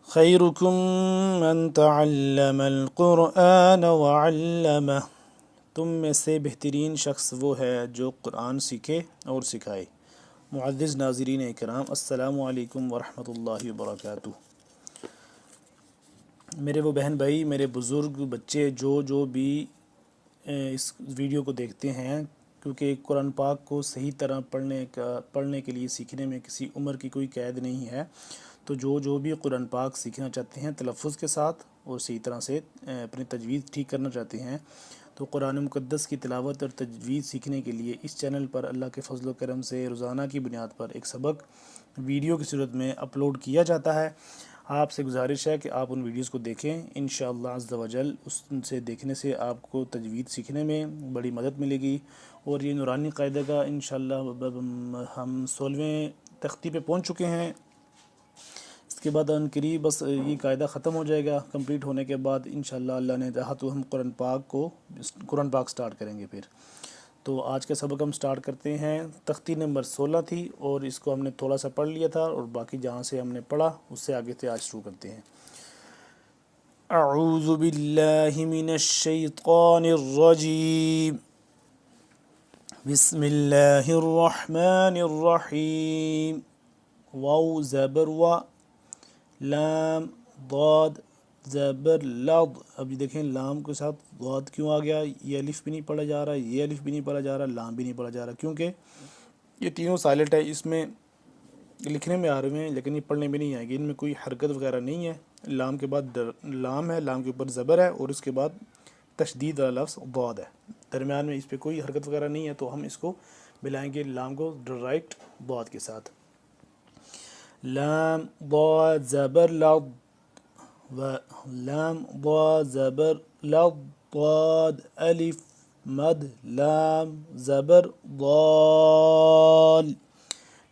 خیرکم من تعلم القرآن وعلمہ، تم میں سے بہترین شخص وہ ہے جو قرآن سیکھے اور سکھائے۔ معزز ناظرین اکرام، السلام علیکم ورحمۃ اللہ وبرکاتہ۔ میرے وہ بہن بھائی، میرے بزرگ بچے جو بھی اس ویڈیو کو دیکھتے ہیں، کیونکہ قرآن پاک کو صحیح طرح پڑھنے کے لیے سیکھنے میں کسی عمر کی کوئی قید نہیں ہے، تو جو بھی قرآن پاک سیکھنا چاہتے ہیں تلفظ کے ساتھ اور صحیح طرح سے اپنی تجوید ٹھیک کرنا چاہتے ہیں، تو قرآن مقدس کی تلاوت اور تجوید سیکھنے کے لیے اس چینل پر اللہ کے فضل و کرم سے روزانہ کی بنیاد پر ایک سبق ویڈیو کی صورت میں اپلوڈ کیا جاتا ہے۔ آپ سے گزارش ہے کہ آپ ان ویڈیوز کو دیکھیں، انشاءاللہ عز و جل اس سے دیکھنے سے آپ کو تجوید سیکھنے میں بڑی مدد ملے گی، اور یہ نورانی قاعدہ کا انشاءاللہ ہم 16ویں تختی پہ پہنچ چکے ہیں۔ اس کے بعد عنقریب بس یہ قاعدہ ختم ہو جائے گا، کمپلیٹ ہونے کے بعد انشاءاللہ اللہ نے چاہا تو ہم قرآن پاک سٹارٹ کریں گے پھر۔ تو آج کا سبق ہم سٹارٹ کرتے ہیں۔ تختی نمبر 16 تھی اور اس کو ہم نے تھوڑا سا پڑھ لیا تھا، اور باقی جہاں سے ہم نے پڑھا اس سے آگے سے آج شروع کرتے ہیں۔ اعوذ باللہ من الشیطان الرجیم، بسم اللہ الرحمن الرحیم۔ واو زبر و، لام ضاد زبر لض۔ اب دیکھیں لام کے ساتھ ضاد کیوں آ گیا؟ یہ الف بھی نہیں پڑھا جا رہا، یہ الف بھی نہیں پڑھا جا رہا، لام بھی نہیں پڑھا جا رہا، کیونکہ یہ تینوں سائلنٹ ہے۔ اس میں لکھنے میں آ رہے ہیں لیکن یہ پڑھنے میں نہیں آئے گی، ان میں کوئی حرکت وغیرہ نہیں ہے۔ لام کے بعد لام ہے، لام کے اوپر زبر ہے، اور اس کے بعد تشدید والا لفظ ضاد ہے، درمیان میں اس پہ کوئی حرکت وغیرہ نہیں ہے، تو ہم اس کو ملائیں گے لام کو ڈائریکٹ ضاد کے ساتھ۔ لام ضاد زبر لض، لام ضاد زبر لض، ضاد الف مد لام زبر ضال۔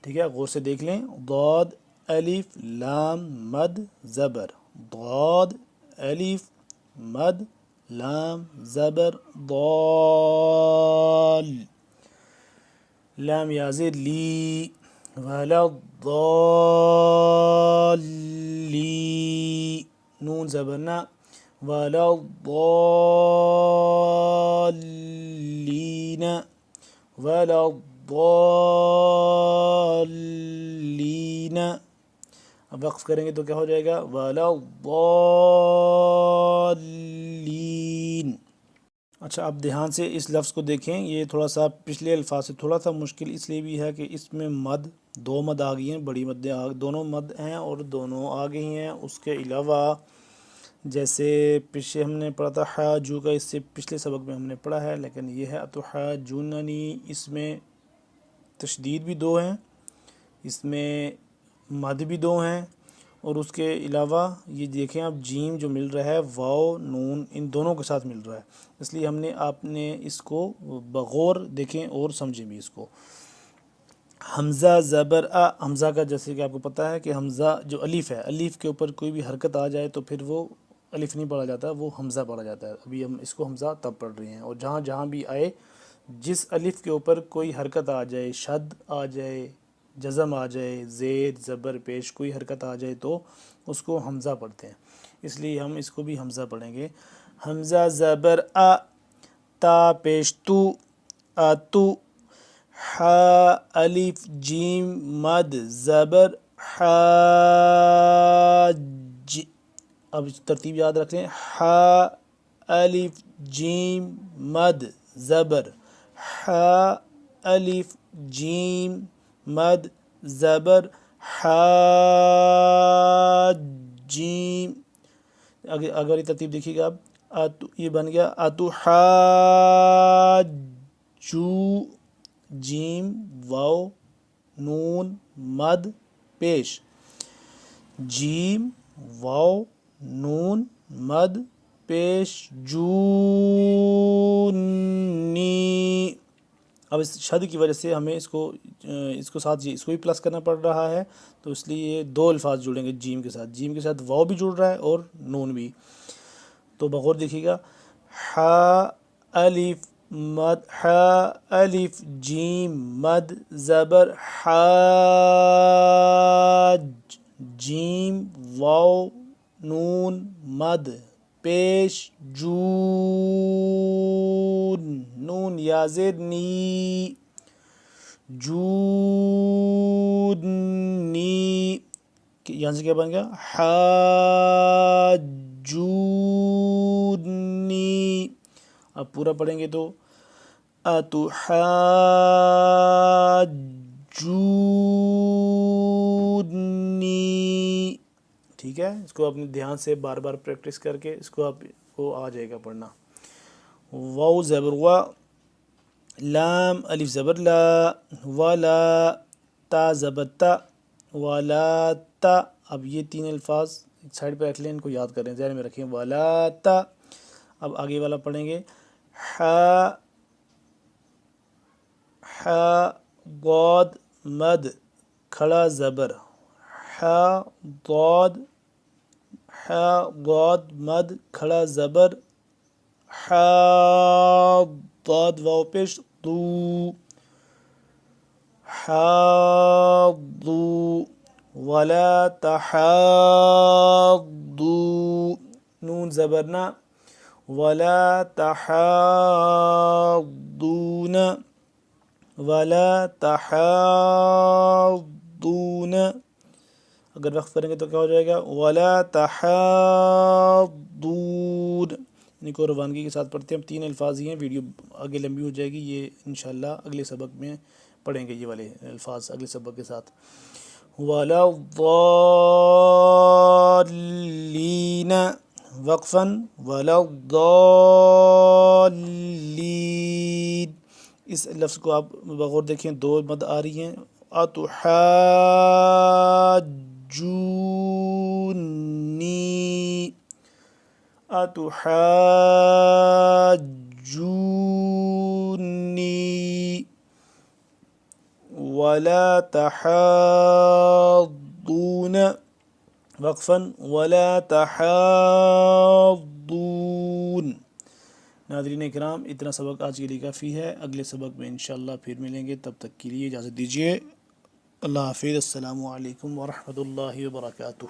ٹھیک ہے، غور سے دیکھ لیں، ضاد الف لام مد زبر، ضاد الف مد لام زبر ضال۔ لام یازر لی، ولا الضالین، نون زبرنا، ولا الضالین، ولا الضالین۔ اب وقف کریں گے تو کیا ہو جائے گا؟ ولا الضالین۔ اچھا، اب دھیان سے اس لفظ کو دیکھیں، یہ تھوڑا سا پچھلے الفاظ سے تھوڑا سا مشکل اس لیے بھی ہے کہ اس میں دو مد آ گئی ہیں، بڑی مدیں دونوں مد ہیں اور دونوں آ گئی ہیں۔ اس کے علاوہ جیسے پیچھے ہم نے پڑھا تھا حاجو کا، اس سے پچھلے سبق میں ہم نے پڑھا ہے، لیکن یہ ہے اتحاجوننی، اس میں تشدید بھی دو ہیں، اس میں مد بھی دو ہیں، اور اس کے علاوہ یہ دیکھیں اب جیم جو مل رہا ہے واو نون ان دونوں کے ساتھ مل رہا ہے، اس لیے ہم نے آپ نے اس کو بغور دیکھیں اور سمجھیں بھی اس کو۔ حمزہ زبر آ، حمزہ کا جیسے کہ آپ کو پتہ ہے کہ حمزہ جو الف ہے، الف کے اوپر کوئی بھی حرکت آ جائے تو پھر وہ الف نہیں پڑھا جاتا، وہ حمزہ پڑھا جاتا ہے۔ ابھی ہم اس کو حمزہ تب پڑھ رہے ہیں، اور جہاں جہاں بھی آئے، جس الف کے اوپر کوئی حرکت آ جائے، شد آ جائے، جزم آ جائے، زیر زبر پیش کوئی حرکت آ جائے تو اس کو حمزہ پڑھتے ہیں، اس لیے ہم اس کو بھی حمزہ پڑھیں گے۔ حمزہ زبر آ، تا پیش تو، آتو، حا الف جیم مد زبر حاج۔ اب ترتیب یاد رکھ لیں، حا الف جیم مد زبر حا الف جیم مد زبر حاجیم۔ اگر یہ ترتیب دیکھیے گا، اب یہ بن گیا اتحاجو، جیم واو نون مد پیش، جیم واو نون مد پیش، جونی۔ اب اس شد کی وجہ سے ہمیں اس کو ساتھ اس کو بھی پلس کرنا پڑ رہا ہے، تو اس لیے دو الفاظ جڑیں گے جیم کے ساتھ، جیم کے ساتھ واو بھی جڑ رہا ہے اور نون بھی۔ تو بغور دیکھیے گا، حا الف مد، حا الف جیم مد زبر حاج، جیم واو نون مد پیش جون نون یا زیر نی جودنی یہاں سے کیا بن گیا حاجونی. اب پورا پڑھیں گے تو اتحاجونی. ٹھیک ہے، اس کو اپنے دھیان سے بار بار پریکٹس کر کے اس کو آپ کو آ جائے گا پڑھنا. واو زبر وا، لام الف زبر لا، ولا تا زبر تا، ولا تا. اب یہ تین الفاظ سائڈ پہ رکھ لیں، ان کو یاد کریں، ذہن میں رکھیں. ولا تا. اب آگے والا پڑھیں گے ضاد مد کھڑا زبر ضاد مد کھڑا زبر ضاد واو پیش حاضو ولا تحاضو نون زبرنا ولا تحاضون ولا تحاضون. اگر وقف کریں گے تو کیا ہو جائے گا ولا تحاضون. ان کو روانگی کے ساتھ پڑھتے ہیں. ہم تین الفاظ ہی ہیں، ویڈیو آگے لمبی ہو جائے گی، یہ انشاءاللہ اگلے سبق میں پڑھیں گے یہ والے الفاظ اگلے سبق کے ساتھ. ولا الضالین وقفا ولا الضالین. اس لفظ کو آپ بغور دیکھیں، دو مد آ رہی ہیں. اتحاجونی اتحاجونی ولا تحاضون وقفا ولا تحاضون. ناظرین اکرام، اتنا سبق آج کے لیے کافی ہے. اگلے سبق میں انشاءاللہ پھر ملیں گے، تب تک کے لیے اجازت دیجیے. اللہ حافظ. السلام علیکم ورحمۃ اللہ وبرکاتہ.